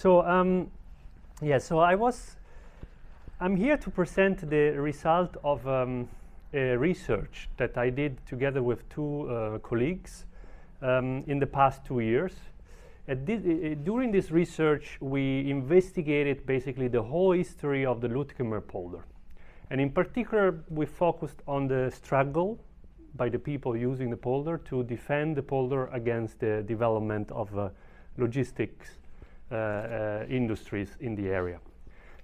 So I'm here to present the result of a research that I did together with two colleagues in the past 2 years. During this research, we investigated basically the whole history of the Lutkemeerpolder. And in particular, we focused on the struggle by the people using the polder to defend the polder against the development of logistics industries in the area.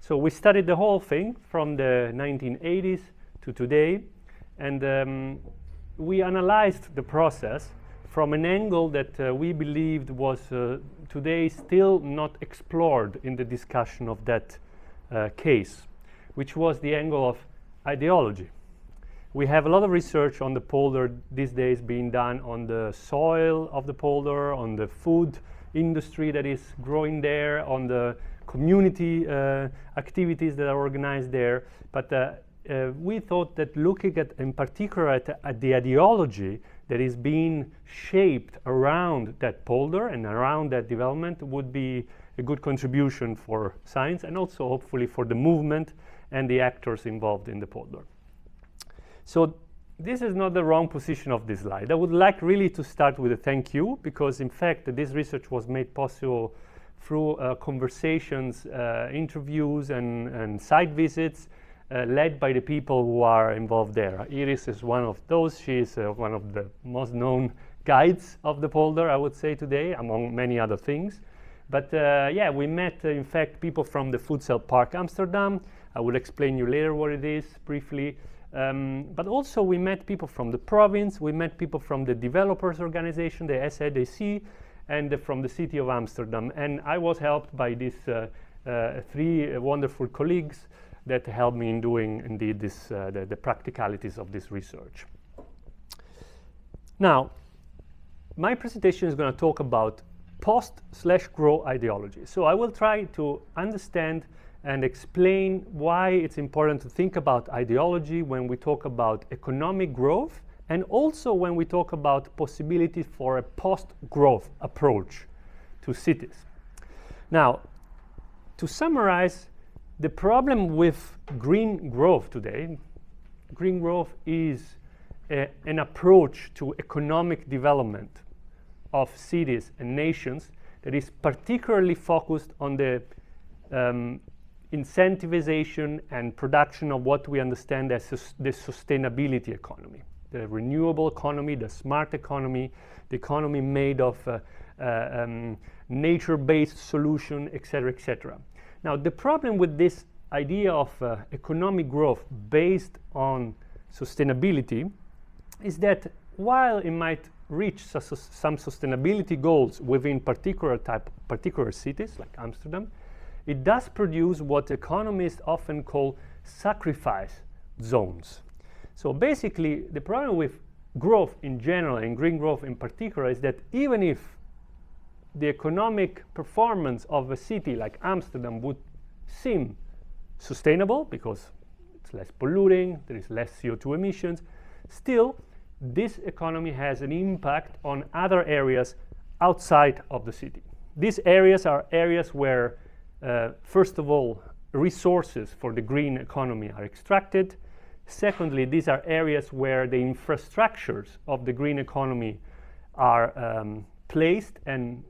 So we studied the whole thing from the 1980s to today, and we analyzed the process from an angle that we believed was today still not explored in the discussion of that case, which was the angle of ideology. We have a lot of research on the polder these days being done on the soil of the polder, on the food industry that is growing there, on the community activities that are organized there. But we thought that looking at, in particular, at the ideology that is being shaped around that polder and around that development would be a good contribution for science and also hopefully for the movement and the actors involved in the polder. So this is not the wrong position of this slide. I would like really to start with a thank you, because in fact this research was made possible through conversations, interviews and site visits led by the people who are involved there. Iris is one of those. She is one of the most known guides of the polder, I would say today, among many other things. But yeah, we met in fact people from the Futsal Park Amsterdam. I will explain you later what it is briefly. But also we met people from the province, we met people from the developers organization, the SADC, and from the city of Amsterdam. And I was helped by these three wonderful colleagues that helped me in doing indeed this, the practicalities of this research. Now, my presentation is going to talk about post/grow ideology. So I will try to understand and explain why it's important to think about ideology when we talk about economic growth, and also when we talk about possibilities for a post-growth approach to cities. Now, to summarize, the problem with green growth today, green growth is an approach to economic development of cities and nations that is particularly focused on the incentivization and production of what we understand as the sustainability economy, the renewable economy, the smart economy, the economy made of nature-based solution, etc., etc. Now, the problem with this idea of economic growth based on sustainability is that while it might reach some sustainability goals within particular cities like Amsterdam, it does produce what economists often call sacrifice zones. So basically, the problem with growth in general and green growth in particular is that even if the economic performance of a city like Amsterdam would seem sustainable because it's less polluting, there is less CO2 emissions, still this economy has an impact on other areas outside of the city. These areas are areas where first of all, resources for the green economy are extracted. Secondly, these are areas where the infrastructures of the green economy are placed and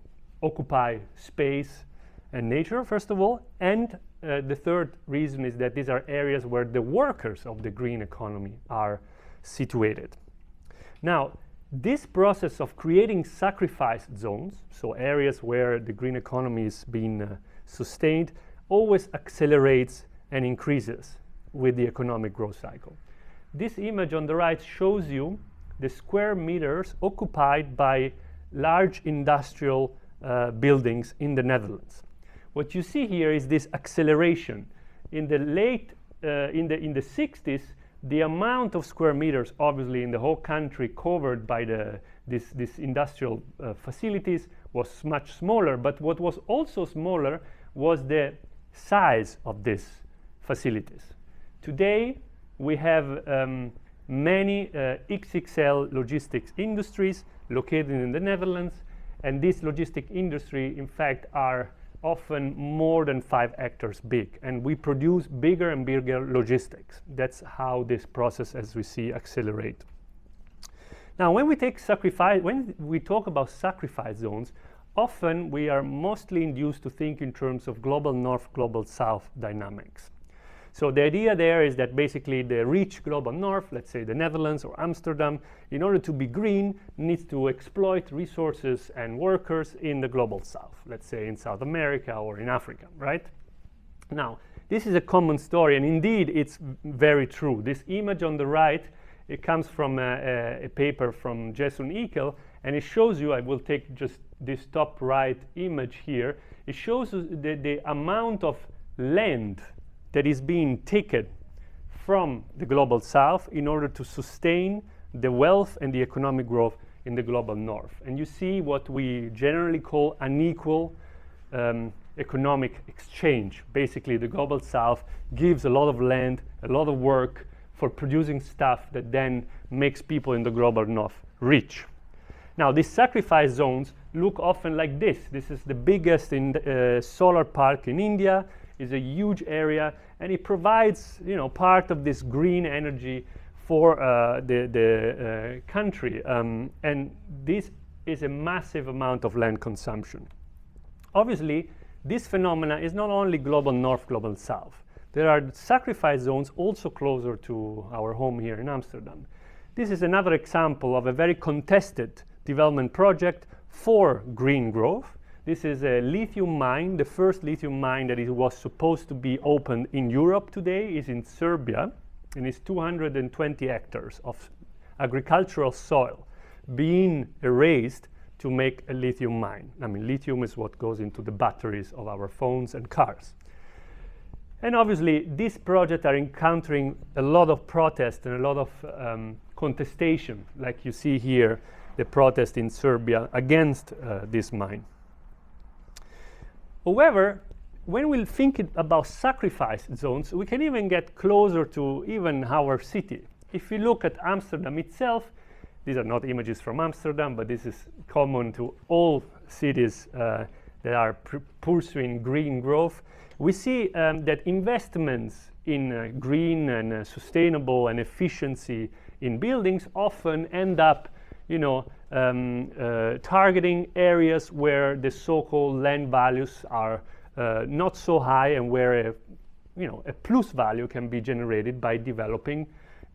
occupy space and nature, first of all. And the third reason is that these are areas where the workers of the green economy are situated. Now, this process of creating sacrifice zones, so areas where the green economy is being sustained, always accelerates and increases with the economic growth cycle. This image on the right shows you the square meters occupied by large industrial buildings in the Netherlands. What you see here is this acceleration. In the in the 60s, the amount of square meters, obviously in the whole country covered by this industrial facilities was much smaller, but what was also smaller was the size of these facilities. Today, we have many XXL logistics industries located in the Netherlands, and these logistic industry, in fact, are often more than 5 hectares big, and we produce bigger and bigger logistics. That's how this process, as we see, accelerate. Now, when we talk about sacrifice zones, often we are mostly induced to think in terms of global north, global south dynamics. So the idea there is that basically the rich global north, let's say the Netherlands or Amsterdam, in order to be green, needs to exploit resources and workers in the global south, let's say in South America or in Africa, right? Now, this is a common story, and indeed it's very true. This image on the right, it comes from a paper from Jason Ekel, and it shows you, I will take just this top right image here, it shows you the amount of land that is being taken from the global south in order to sustain the wealth and the economic growth in the global north. And you see what we generally call unequal economic exchange. Basically, the global south gives a lot of land, a lot of work for producing stuff that then makes people in the global north rich. Now, these sacrifice zones look often like this. This is the biggest solar park in India. Is a huge area, and it provides, part of this green energy for the country, and this is a massive amount of land consumption. Obviously, this phenomena is not only global north, global south. There are sacrifice zones also closer to our home here in Amsterdam. This is another example of a very contested development project for green growth. This is a lithium mine. The first lithium mine that was supposed to be opened in Europe today is in Serbia, and it's 220 hectares of agricultural soil being erased to make a lithium mine. I mean, lithium is what goes into the batteries of our phones and cars. And obviously, these projects are encountering a lot of protest and a lot of contestation, like you see here, the protest in Serbia against this mine. However, when we think about sacrifice zones, we can even get closer to even our city. If we look at Amsterdam itself, these are not images from Amsterdam, but this is common to all cities that are pursuing green growth. We see that investments in green and sustainable and efficiency in buildings often end up targeting areas where the so-called land values are not so high, and where a plus value can be generated by developing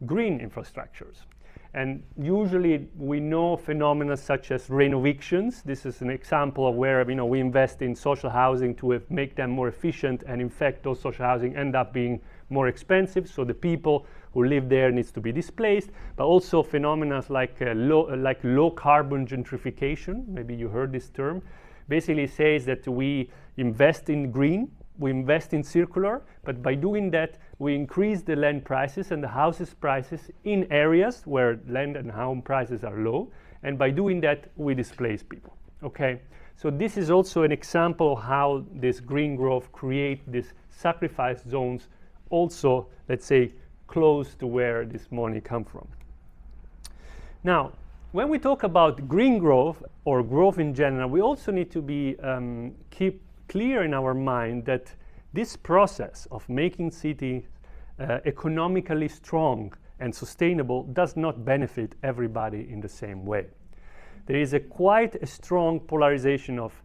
green infrastructures. And usually we know phenomena such as renovictions. This is an example of where we invest in social housing to make them more efficient, and in fact those social housing end up being more expensive, so the people who live there needs to be displaced. But also phenomena like low carbon gentrification, maybe you heard this term, basically says that we invest in green, we invest in circular, but by doing that we increase the land prices and the houses prices in areas where land and home prices are low, and by doing that we displace people. Okay, so this is also an example of how this green growth create these sacrifice zones, also, let's say, close to where this money comes from. Now, when we talk about green growth or growth in general, we also need to be keep clear in our mind that this process of making cities economically strong and sustainable does not benefit everybody in the same way. There is quite a strong polarization of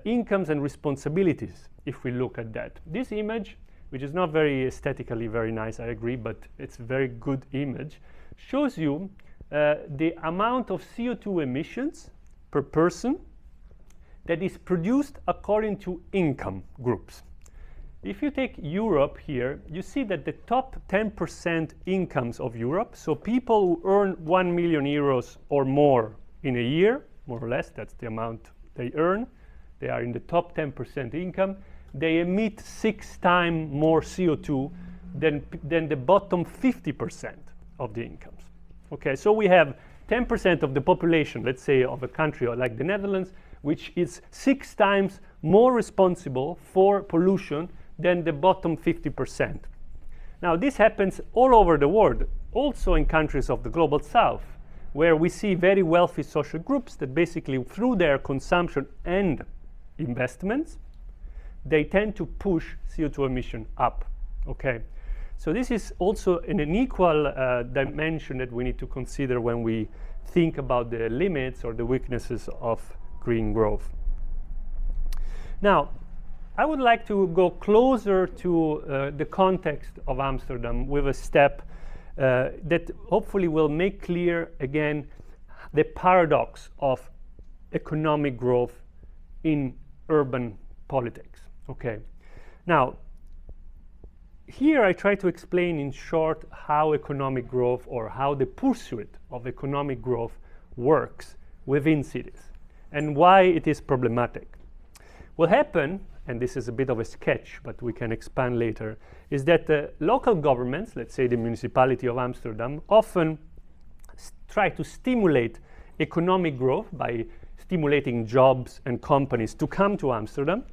incomes and responsibilities if we look at that. This image, which is not very aesthetically very nice, I agree, but it's a very good image, shows you the amount of CO2 emissions per person that is produced according to income groups. If you take Europe here, you see that the top 10% incomes of Europe, so people who earn 1 million euros or more in a year, more or less, that's the amount they earn, they are in the top 10% income, they emit 6 times more CO2 than the bottom 50% of the incomes. Okay, so we have 10% of the population, let's say, of a country like the Netherlands, which is 6 times more responsible for pollution than the bottom 50%. Now, this happens all over the world, also in countries of the global south, where we see very wealthy social groups that basically, through their consumption and investments, they tend to push CO2 emission up. Okay, so this is also an unequal dimension that we need to consider when we think about the limits or the weaknesses of green growth. Now, I would like to go closer to the context of Amsterdam with a step that hopefully will make clear again the paradox of economic growth in urban politics. Okay, now here I try to explain in short how economic growth or how the pursuit of economic growth works within cities and why it is problematic. What happened, and this is a bit of a sketch, but we can expand later, is that the local governments, let's say the municipality of Amsterdam, often try to stimulate economic growth by stimulating jobs and companies to come to Amsterdam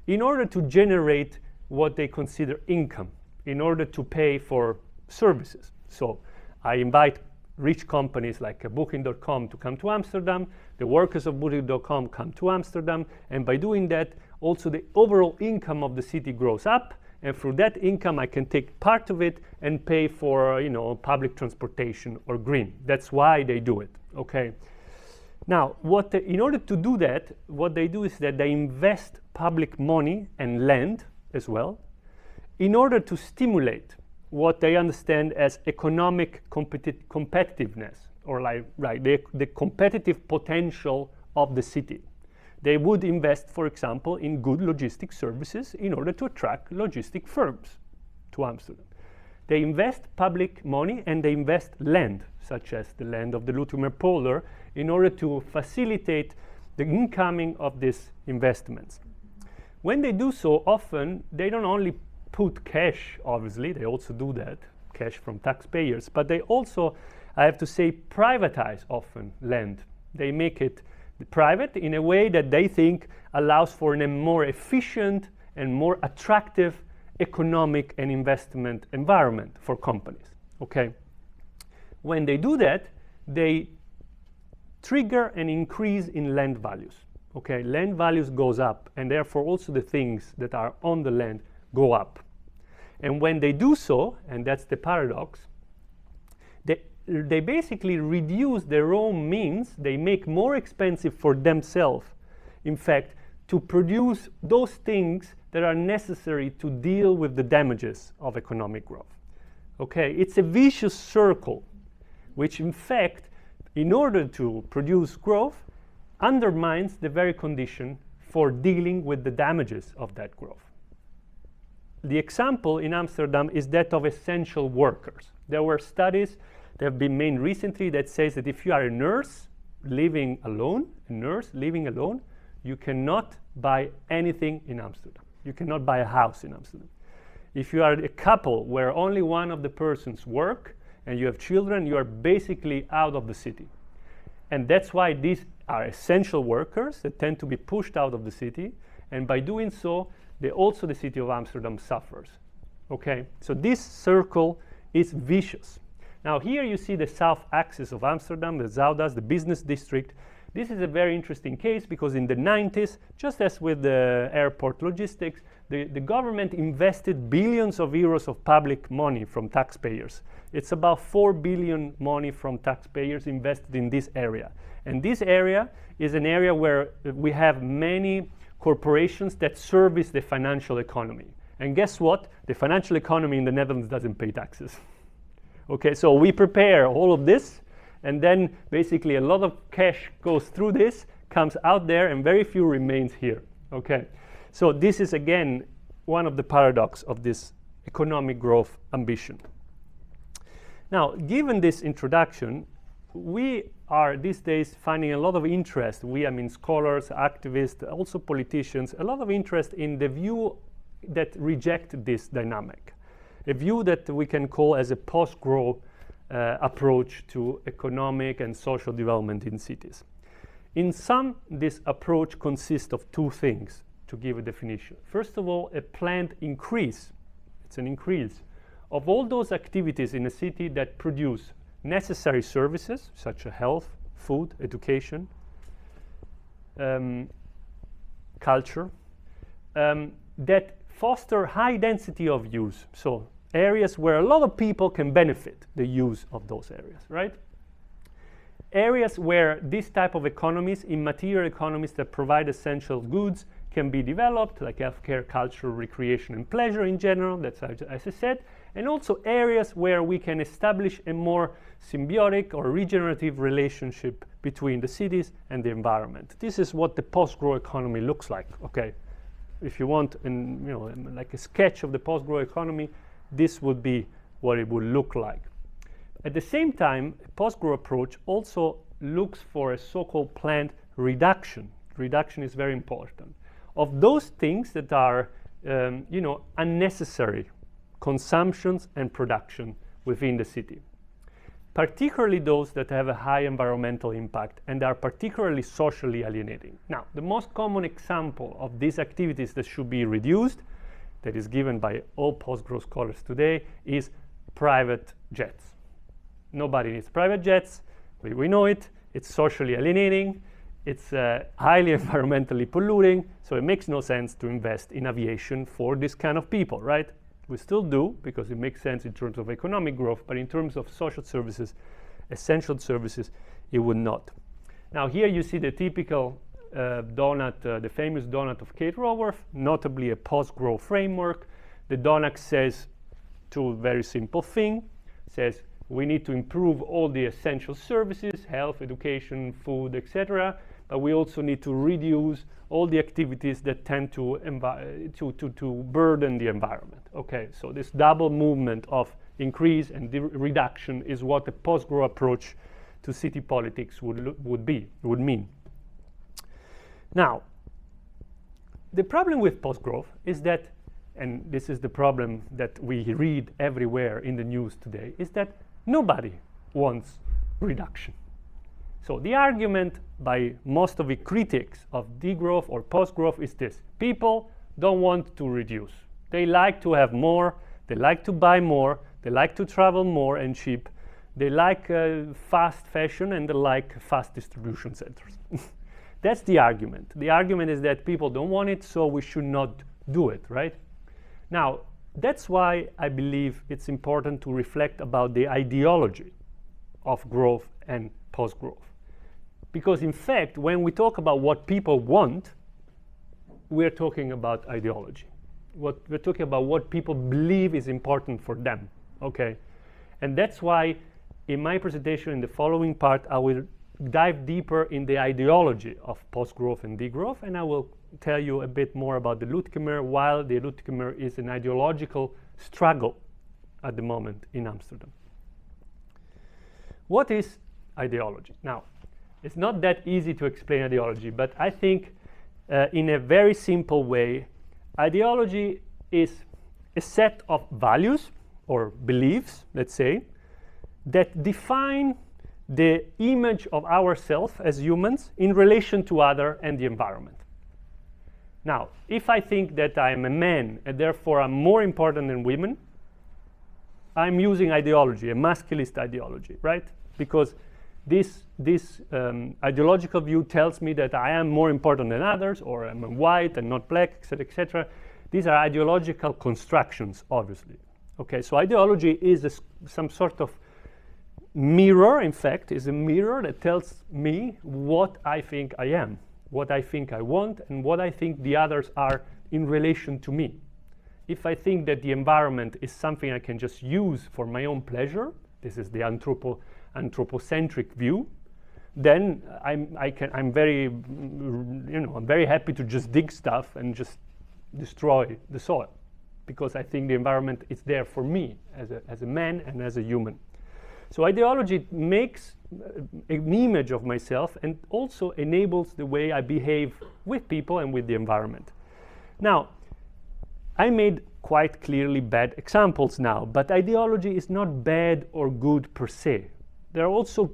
in order to generate what they consider income, in order to pay for services. So I invite rich companies like Booking.com to come to Amsterdam, the workers of Booking.com come to Amsterdam, and by doing that, also the overall income of the city grows up, and through that income I can take part of it and pay for public transportation or green. That's why they do it. Okay. Now, in order to do that, what they do is that they invest public money and land as well in order to stimulate what they understand as economic competitiveness, or the competitive potential of the city. They would invest, for example, in good logistic services in order to attract logistic firms to Amsterdam. They invest public money and they invest land, such as the land of the Lutkemeerpolder, in order to facilitate the incoming of these investments. When they do so, often they don't only put cash, obviously, they also do that, cash from taxpayers, but they also, I have to say, privatize often land. They make it private in a way that they think allows for a more efficient and more attractive economic and investment environment for companies. Okay. When they do that, they trigger an increase in land values. Okay, land values goes up, and therefore also the things that are on the land go up. And when they do so, and that's the paradox, they basically reduce their own means. They make more expensive for themselves, in fact, to produce those things that are necessary to deal with the damages of economic growth. Okay, it's a vicious circle, which in fact, in order to produce growth, undermines the very condition for dealing with the damages of that growth. The example in Amsterdam is that of essential workers. There were studies that have been made recently that says that if you are a nurse living alone, you cannot buy anything in Amsterdam. You cannot buy a house in Amsterdam. If you are a couple where only one of the persons work and you have children, you are basically out of the city. And that's why these are essential workers that tend to be pushed out of the city, and by doing so, also the city of Amsterdam suffers. Okay, so this circle is vicious. Now here you see the south axis of Amsterdam, the Zuidas, the business district. This is a very interesting case because in the 90s, just as with the airport logistics, the government invested billions of euros of public money from taxpayers. It's about 4 billion money from taxpayers invested in this area. And this area is an area where we have many corporations that service the financial economy. And guess what? The financial economy in the Netherlands doesn't pay taxes. Okay, so we prepare all of this, and then basically a lot of cash goes through this, comes out there, and very few remains here. Okay, so this is again one of the paradox of this economic growth ambition. Now, given this introduction, we are these days finding a lot of interest, I mean scholars, activists, also politicians, a lot of interest in the view that reject this dynamic, a view that we can call as a post-growth approach to economic and social development in cities. In sum, this approach consists of two things, to give a definition. First of all, a planned increase, it's an increase, of all those activities in a city that produce necessary services, such as health, food, education, culture, that foster high density of use. So areas where a lot of people can benefit the use of those areas, right? Areas where this type of economies, immaterial economies that provide essential goods, can be developed, like healthcare, culture, recreation, and pleasure in general, that's as I said, and also areas where we can establish a more symbiotic or regenerative relationship between the cities and the environment. This is what the post-growth economy looks like, okay? If you want, like a sketch of the post-growth economy, this would be what it would look like. At the same time, a post-growth approach also looks for a so-called planned reduction. Reduction is very important. Of those things that are, unnecessary consumptions and production within the city. Particularly those that have a high environmental impact and are particularly socially alienating. Now, the most common example of these activities that should be reduced, that is given by all post-growth scholars today, is private jets. Nobody needs private jets. We know it. It's socially alienating. It's highly environmentally polluting. So it makes no sense to invest in aviation for this kind of people, right? We still do, because it makes sense in terms of economic growth, but in terms of social services, essential services, it would not. Now here you see the typical donut, the famous donut of Kate Raworth, notably a post-growth framework. The donut says two very simple things. Says we need to improve all the essential services, health, education, food, etc. But we also need to reduce all the activities that tend to burden the environment. Okay, so this double movement of increase and reduction is what the post-growth approach to city politics would mean. Now, the problem with post-growth is that, and this is the problem that we read everywhere in the news today, is that nobody wants reduction. So the argument by most of the critics of degrowth or post-growth is this: people don't want to reduce. They like to have more, they like to buy more, they like to travel more and cheap, they like fast fashion, and they like fast distribution centers. That's the argument. The argument is that people don't want it, so we should not do it, right? Now, that's why I believe it's important to reflect about the ideology of growth and post-growth. Because in fact, when we talk about what people want, we're talking about ideology. We're talking about what people believe is important for them, okay? And that's why in my presentation, in the following part, I will dive deeper in the ideology of post-growth and degrowth, and I will tell you a bit more about the Lutkemeer, while the Lutkemeer is an ideological struggle at the moment in Amsterdam. What is ideology? Now, it's not that easy to explain ideology, but I think in a very simple way, ideology is a set of values or beliefs, let's say, that define the image of ourselves as humans in relation to other and the environment. Now, if I think that I am a man and therefore I'm more important than women, I'm using ideology, a masculist ideology, right? Because this ideological view tells me that I am more important than others, or I'm white and not black, etc., etc. These are ideological constructions, obviously. Okay, so ideology is some sort of mirror, in fact, is a mirror that tells me what I think I am, what I think I want, and what I think the others are in relation to me. If I think that the environment is something I can just use for my own pleasure, this is the anthropocentric view, then I'm very happy to just dig stuff and just destroy the soil, because I think the environment is there for me as a man and as a human. So ideology makes an image of myself and also enables the way I behave with people and with the environment. Now, I made quite clearly bad examples now, but ideology is not bad or good per se. There are also,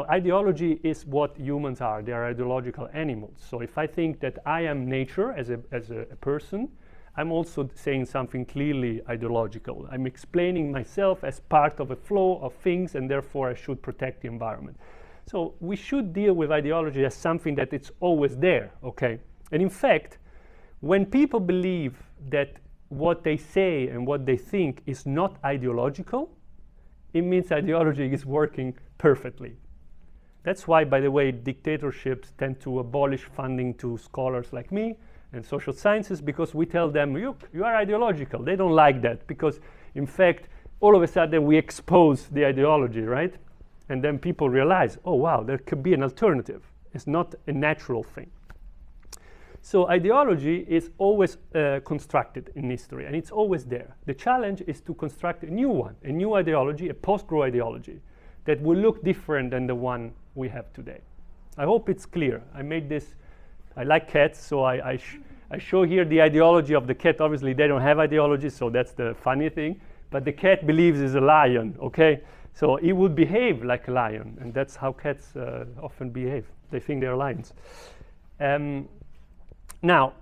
ideology is what humans are. They are ideological animals. So if I think that I am nature as a person, I'm also saying something clearly ideological. I'm explaining myself as part of a flow of things, and therefore I should protect the environment. So we should deal with ideology as something that it's always there, okay? And in fact, when people believe that what they say and what they think is not ideological, it means ideology is working perfectly. That's why, by the way, dictatorships tend to abolish funding to scholars like me and social sciences, because we tell them, you are ideological. They don't like that, because in fact, all of a sudden we expose the ideology, right? And then people realize, oh wow, there could be an alternative. It's not a natural thing. So ideology is always constructed in history, and it's always there. The challenge is to construct a new one, a new ideology, a post-growth ideology that will look different than the one we have today. I hope it's clear. I made this, I like cats, so I show here the ideology of the cat. Obviously, they don't have ideology, so that's the funny thing. But the cat believes it's a lion, okay? So it would behave like a lion, and that's how cats often behave. They think they're lions. Now,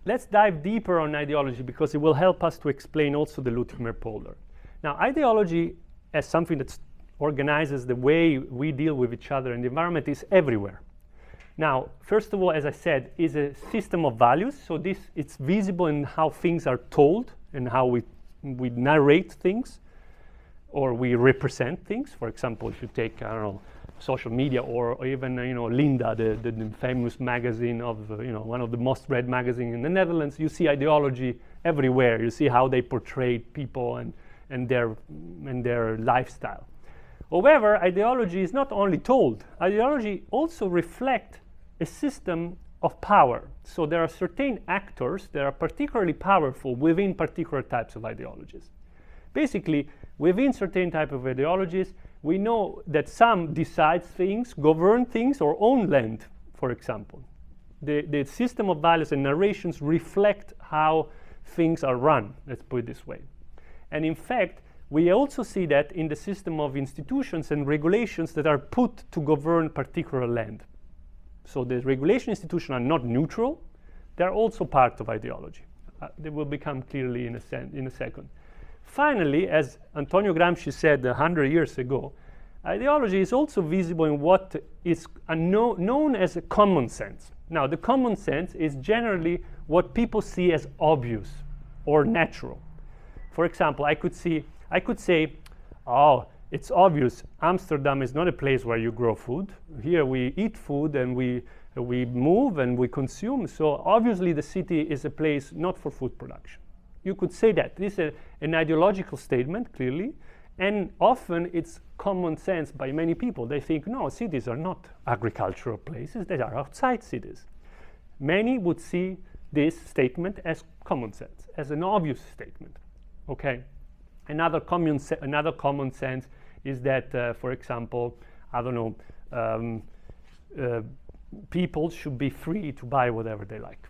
let's dive deeper on ideology, because it will help us to explain also the Lutkemeerpolder. Now, ideology as something that organizes the way we deal with each other and the environment is everywhere. Now, first of all, as I said, is a system of values. So it's visible in how things are told and how we narrate things, or we represent things. For example, if you take, I don't know, social media, or even Linda, the famous magazine of one of the most read magazines in the Netherlands, you see ideology everywhere. You see how they portray people and their lifestyle. However, ideology is not only told. Ideology also reflects a system of power. So there are certain actors that are particularly powerful within particular types of ideologies. Basically, within certain type of ideologies, we know that some decide things, govern things, or own land, for example. The system of values and narrations reflect how things are run, let's put it this way. And in fact, we also see that in the system of institutions and regulations that are put to govern particular land. So the regulation institutions are not neutral, they're also part of ideology. They will become clearly in a second. Finally, as Antonio Gramsci said 100 years ago, ideology is also visible in what is known as a common sense. Now, the common sense is generally what people see as obvious or natural. For example, I could say, oh, it's obvious, Amsterdam is not a place where you grow food. Here we eat food and we move and we consume. So obviously the city is a place not for food production. You could say that. This is an ideological statement, clearly, and often it's common sense by many people. They think, no, cities are not agricultural places, they are outside cities. Many would see this statement as common sense, as an obvious statement, okay? Another common sense is that, for example, I don't know, people should be free to buy whatever they like,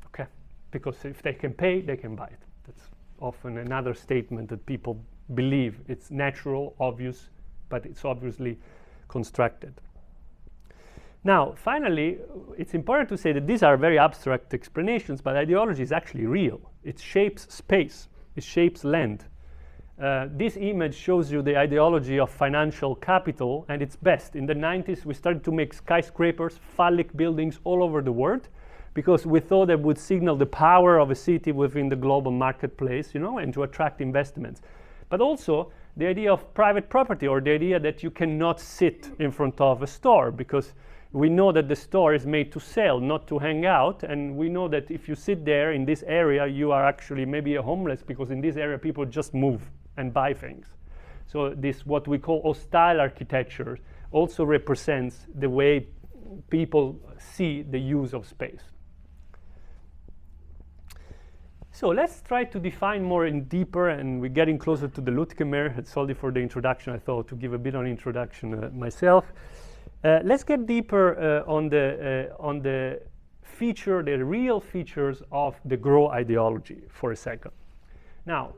okay? Because if they can pay, they can buy it. That's often another statement that people believe. It's natural, obvious, but it's obviously constructed. Now, finally, it's important to say that these are very abstract explanations, but ideology is actually real. It shapes space, it shapes land. This image shows you the ideology of financial capital, and it's best. In the 90s, we started to make skyscrapers, phallic buildings all over the world, because we thought that would signal the power of a city within the global marketplace, and to attract investments. But also the idea of private property, or the idea that you cannot sit in front of a store, because we know that the store is made to sell, not to hang out, and we know that if you sit there in this area, you are actually maybe a homeless, because in this area people just move and buy things. So this, what we call hostile architecture, also represents the way people see the use of space. So let's try to define more in deeper, and we're getting closer to the Lutkemeer. It's only for the introduction. I thought to give a bit of an introduction myself. Let's get deeper on the feature, the real features of the grow ideology for a second. Now,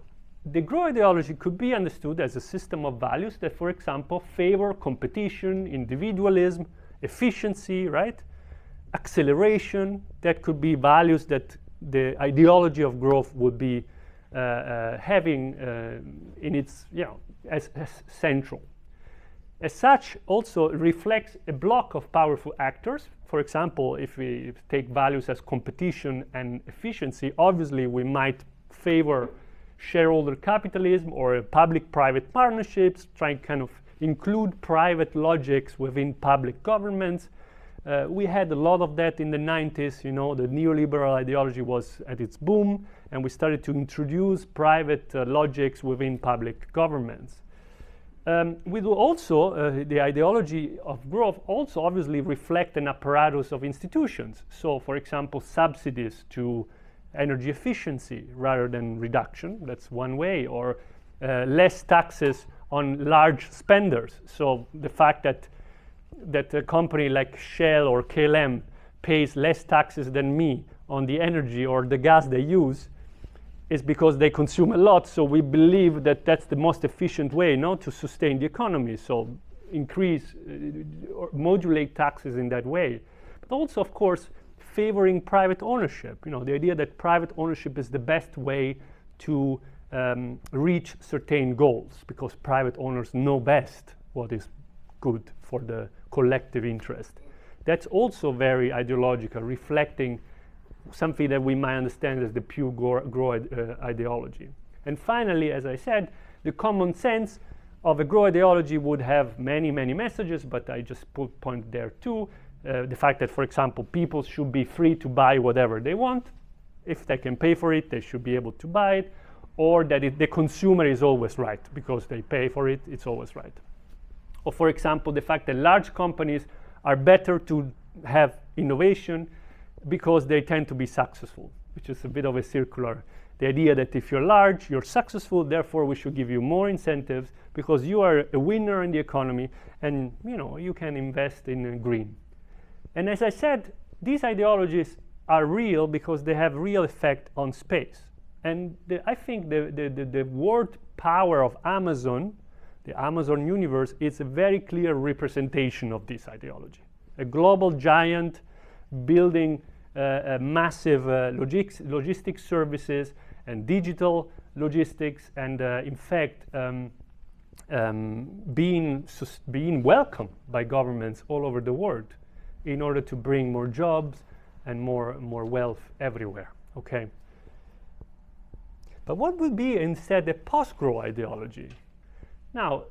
the grow ideology could be understood as a system of values that, for example, favor competition, individualism, efficiency, right? Acceleration. That could be values that the ideology of growth would be having in its, as central. As such, also reflects a block of powerful actors, for example, if we take values as competition and efficiency, obviously we might favor shareholder capitalism or public-private partnerships, trying to kind of include private logics within public governments. We had a lot of that in the 90s. You know, the neoliberal ideology was at its boom, and we started to introduce private logics within public governments. We do also, the ideology of growth also obviously reflect an apparatus of institutions. So, for example, subsidies to energy efficiency rather than reduction, that's one way, or less taxes on large spenders. So the fact that a company like Shell or KLM pays less taxes than me on the energy or the gas they use is because they consume a lot, so we believe that that's the most efficient way to sustain the economy. So increase or modulate taxes in that way. But also, of course, favoring private ownership. You know, the idea that private ownership is the best way to reach certain goals, because private owners know best what is good for the collective interest. That's also very ideological, reflecting something that we might understand as the pure growth ideology. And finally, as I said, the common sense of a growth ideology would have many, many messages, but I just point there too. The fact that, for example, people should be free to buy whatever they want. If they can pay for it, they should be able to buy it. Or that the consumer is always right, because they pay for it, it's always right. Or, for example, the fact that large companies are better to have innovation because they tend to be successful, which is a bit of a circular. The idea that if you're large, you're successful, therefore we should give you more incentives because you are a winner in the economy, and you can invest in green. And as I said, these ideologies are real because they have real effect on space. And I think the word power of Amazon, the Amazon universe, is a very clear representation of this ideology. A global giant building massive logistics services and digital logistics, and in fact being welcomed by governments all over the world in order to bring more jobs and more wealth everywhere. Okay. But what would be instead a post-growth ideology? Now,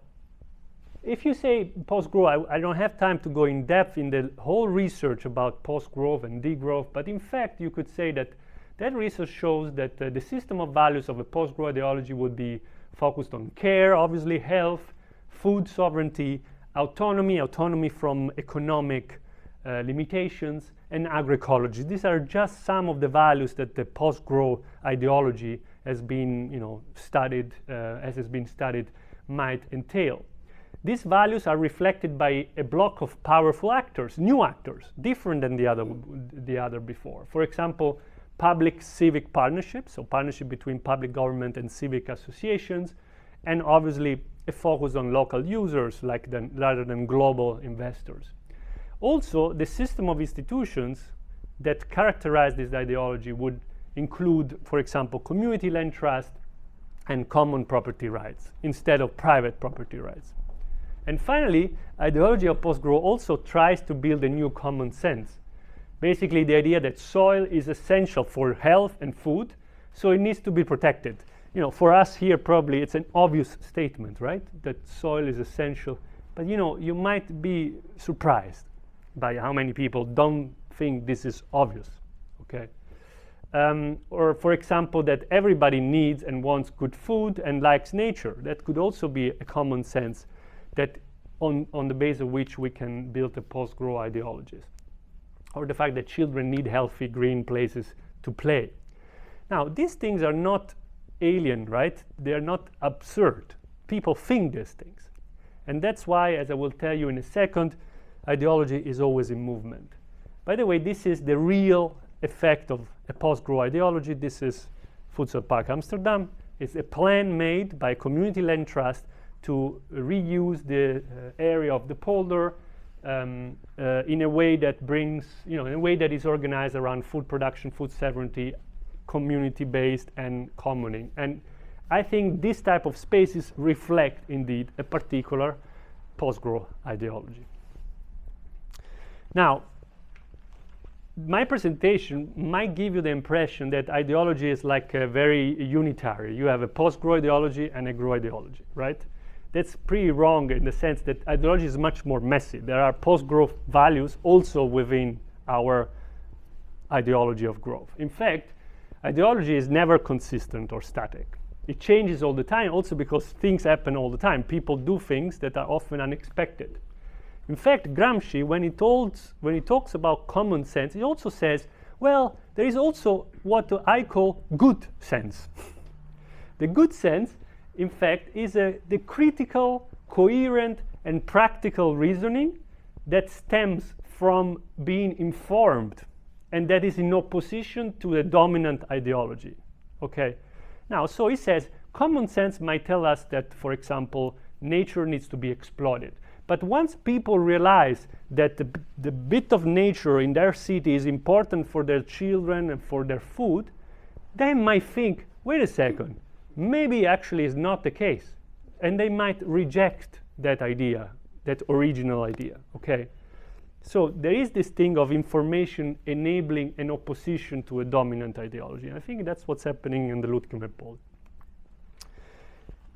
if you say post-growth, I don't have time to go in depth in the whole research about post-growth and degrowth, but in fact you could say that research shows that the system of values of a post-growth ideology would be focused on care, obviously health, food sovereignty, autonomy from economic limitations, and agroecology. These are just some of the values that the post-growth ideology has been studied, as has been studied, might entail. These values are reflected by a block of powerful actors, new actors, different than the other before. For example, public-civic partnerships, so partnership between public government and civic associations, and obviously a focus on local users rather than global investors. Also, the system of institutions that characterize this ideology would include, for example, community land trust and common property rights instead of private property rights. And finally, ideology of post-growth also tries to build a new common sense. Basically, the idea that soil is essential for health and food, so it needs to be protected. For us here, probably it's an obvious statement, right? That soil is essential. But you might be surprised by how many people don't think this is obvious, okay? Or, for example, that everybody needs and wants good food and likes nature. That could also be a common sense that on the base of which we can build a post-growth ideologies. Or the fact that children need healthy green places to play. Now, these things are not alien, right? They are not absurd. People think these things. And that's why, as I will tell you in a second, ideology is always in movement. By the way, this is the real effect of a post-growth ideology. This is Futsal Park Amsterdam. It's a plan made by Community Land Trust to reuse the area of the polder in a way that brings, in a way that is organized around food production, food sovereignty, community-based and commoning. And I think this type of spaces reflect indeed a particular post-growth ideology. Now, my presentation might give you the impression that ideology is like a very unitary. You have a post-grow ideology and a grow ideology, right? That's pretty wrong in the sense that ideology is much more messy. There are post-growth values also within our ideology of growth. In fact, ideology is never consistent or static. It changes all the time, also because things happen all the time. People do things that are often unexpected. In fact, Gramsci, when he talks about common sense, he also says, well, there is also what I call good sense. The good sense, in fact, is the critical, coherent, and practical reasoning that stems from being informed, and that is in opposition to the dominant ideology. Okay? Now, so he says, common sense might tell us that, for example, nature needs to be exploited. But once people realize that the bit of nature in their city is important for their children and for their food, they might think, wait a second, maybe actually is not the case. And they might reject that idea, that original idea, okay? So there is this thing of information enabling an opposition to a dominant ideology. And I think that's what's happening in the Lutkemeerpolder.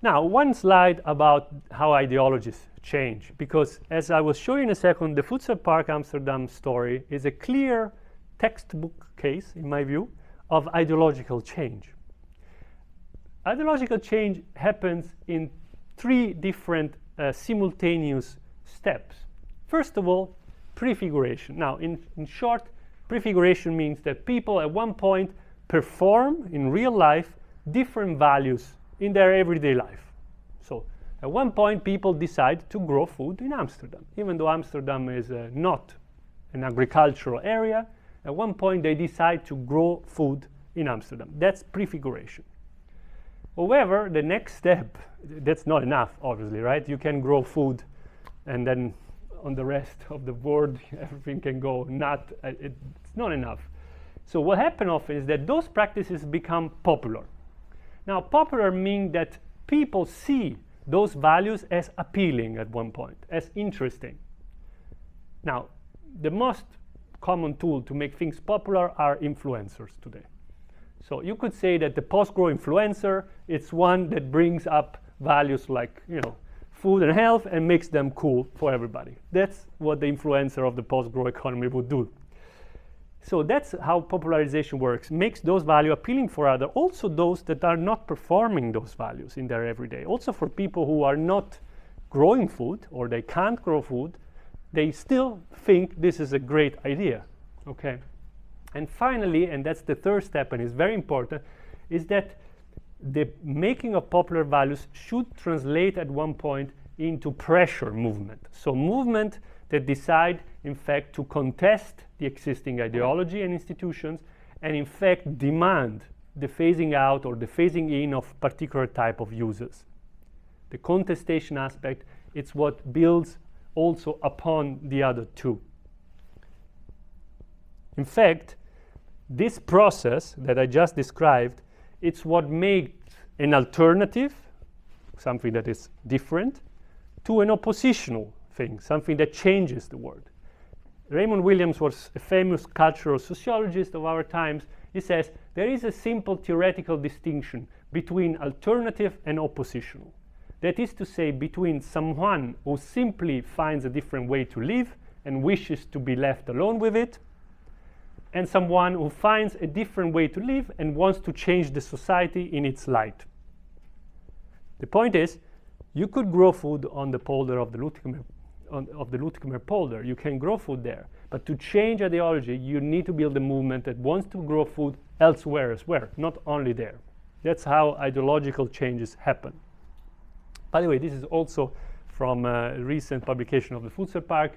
Now, one slide about how ideologies change, because as I will show you in a second, the Voedsel Park Amsterdam story is a clear textbook case, in my view, of ideological change. Ideological change happens in three different simultaneous steps. First of all, prefiguration. Now, in short, prefiguration means that people at one point perform in real life different values in their everyday life. So, at one point, people decide to grow food in Amsterdam. Even though Amsterdam is not an agricultural area, at one point they decide to grow food in Amsterdam. That's prefiguration. However, the next step, that's not enough, obviously, right? You can grow food and then on the rest of the world, everything can go it's not enough. So what happens often is that those practices become popular. Now, popular means that people see those values as appealing at one point, as interesting. Now, the most common tool to make things popular are influencers today. So you could say that the post-grow influencer, it's one that brings up values like, food and health and makes them cool for everybody. That's what the influencer of the post-grow economy would do. So that's how popularization works, makes those values appealing for others, also those that are not performing those values in their everyday. Also for people who are not growing food or they can't grow food, they still think this is a great idea, okay? And finally, and that's the third step and is very important, is that the making of popular values should translate at one point into pressure movement. So movement that decide, in fact, to contest the existing ideology and institutions, and in fact demand the phasing out or the phasing in of particular type of uses. The contestation aspect, it's what builds also upon the other two. In fact, this process that I just described, it's what makes an alternative, something that is different, to an oppositional thing, something that changes the world. Raymond Williams was a famous cultural sociologist of our times. He says there is a simple theoretical distinction between alternative and oppositional. That is to say, between someone who simply finds a different way to live and wishes to be left alone with it, and someone who finds a different way to live and wants to change the society in its light. The point is, you could grow food on the polder of the Lutkemeerpolder. You can grow food there. But to change ideology, you need to build a movement that wants to grow food elsewhere as well, not only there. That's how ideological changes happen. By the way, this is also from a recent publication of the Voedsel Park.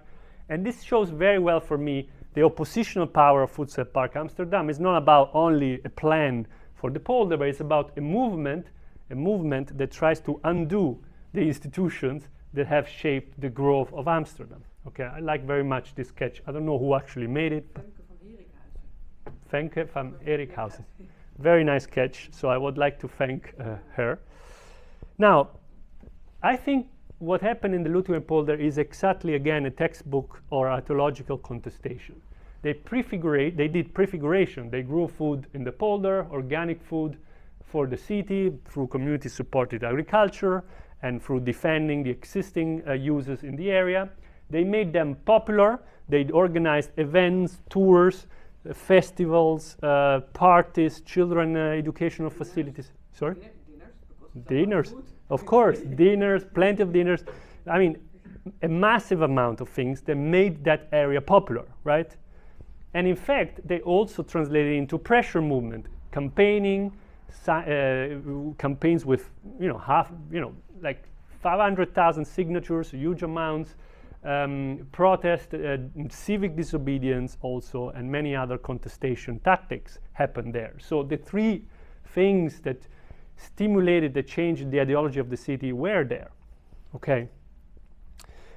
And this shows very well for me the oppositional power of Voedsel Park Amsterdam. It's not about only a plan for the polder, but it's about a movement that tries to undo the institutions that have shaped the growth of Amsterdam. Okay, I like very much this sketch. I don't know who actually made it. Femke van Erikhuizen. Very nice sketch, so I would like to thank her. Now, I think what happened in the Lutkemeerpolder is exactly, again, a textbook or ideological contestation. they did prefiguration. They grew food in the polder, organic food for the city through community-supported agriculture and through defending the existing uses in the area. They made them popular. They organized events, tours, festivals, parties, children educational facilities. Sorry? Dinners, of course. Dinners, plenty of dinners. I mean, a massive amount of things that made that area popular, right? And in fact, they also translated into pressure movement, campaigning, campaigns with, like 500,000 signatures, huge amounts, protest, civic disobedience also, and many other contestation tactics happened there. So the three things that stimulated the change in the ideology of the city were there, okay?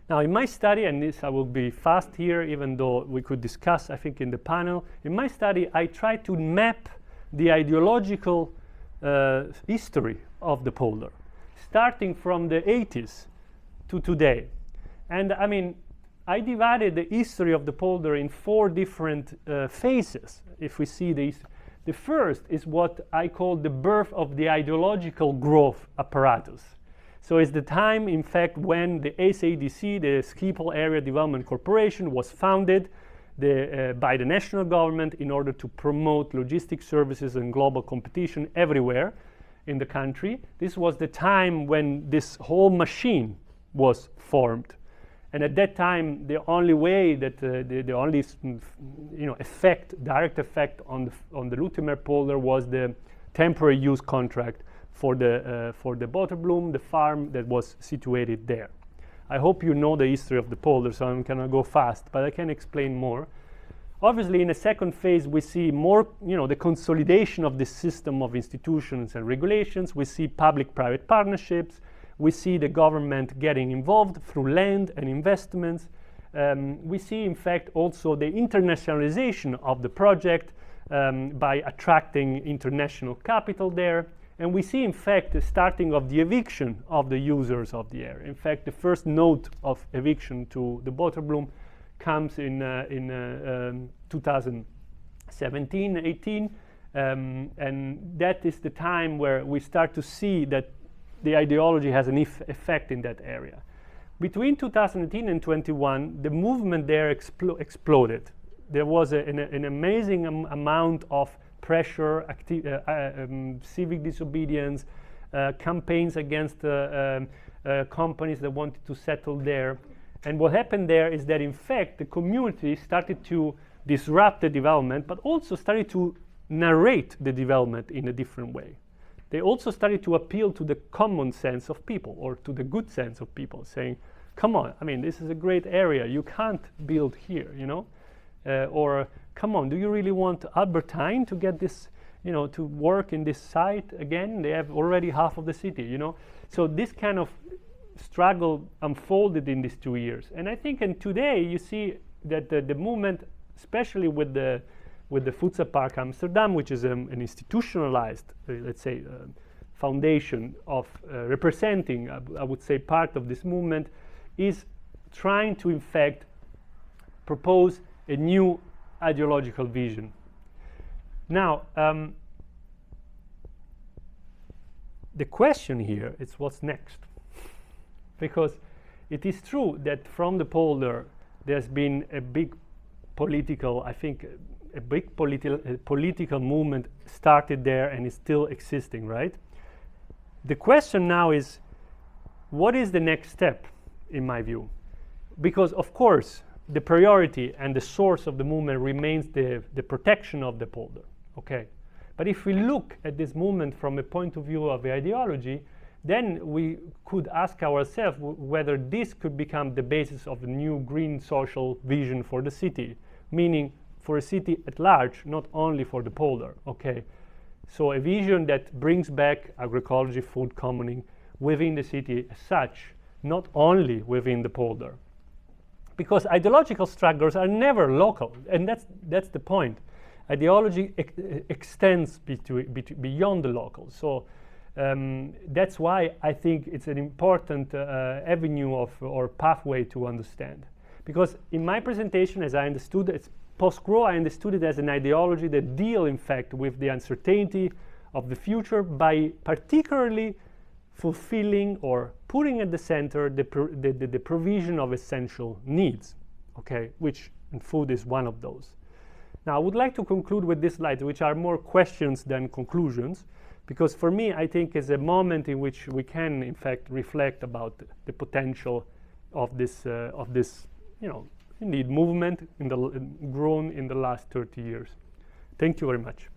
Now, in my study, and this I will be fast here, even though we could discuss, I think, in the panel. In my study, I tried to map the ideological history of the polder, starting from the 80s to today. And I mean, I divided the history of the polder in 4 different phases. If we see the first is what I call the birth of the ideological growth apparatus. So it's the time, in fact, when the SADC, the Schiphol Area Development Corporation, was founded by the national government in order to promote logistic services and global competition everywhere in the country. This was the time when this whole machine was formed. And at that time, the only way that the only direct effect on the Lutkemeerpolder was the temporary use contract for the Boterbloem, the farm that was situated there. I hope you know the history of the polder, so I'm gonna go fast, but I can explain more. Obviously, in a second phase, we see more, the consolidation of the system of institutions and regulations. We see public-private partnerships. We see the government getting involved through land and investments. We see, in fact, also the internationalization of the project by attracting international capital there. And we see, in fact, the starting of the eviction of the users of the area. In fact, the first note of eviction to the Boterbloem comes in 2017-18, and that is the time where we start to see that the ideology has an effect in that area. Between 2018 and 21, the movement there exploded. There was an amazing amount of pressure, civic disobedience, campaigns against companies that wanted to settle there. And what happened there is that, in fact, the community started to disrupt the development, but also started to narrate the development in a different way. They also started to appeal to the common sense of people, or to the good sense of people, saying, come on, I mean, this is a great area, you can't build here, or come on, do you really want Albertine to get this, to work in this site again? They have already half of the city, So this kind of struggle unfolded in these 2 years. And I think, and today you see that the movement, especially with the Futsa Park Amsterdam, which is an institutionalized, let's say, foundation of representing, I would say, part of this movement, is trying to, in fact, propose a new ideological vision. Now, the question here is what's next? Because it is true that from the polder there's been a big political, I think, a big political movement started there and is still existing, right? The question now is, what is the next step, in my view? Because, of course, the priority and the source of the movement remains the protection of the polder, okay? But if we look at this movement from a point of view of the ideology, then we could ask ourselves whether this could become the basis of a new green social vision for the city, meaning for a city at large, not only for the polder, okay? So a vision that brings back agroecology, food commoning within the city as such, not only within the polder. Because ideological struggles are never local, and that's the point. Ideology extends beyond the local. So that's why I think it's an important avenue or pathway to understand. Because in my presentation, as I understood, it's post-growth, I understood it as an ideology that deal, in fact, with the uncertainty of the future by particularly fulfilling or putting at the center the provision of essential needs, okay, which and food is one of those. Now, I would like to conclude with these slides, which are more questions than conclusions, because for me, I think is a moment in which we can, in fact, reflect about the potential of this, you know, indeed movement grown in the last 30 years. Thank you very much.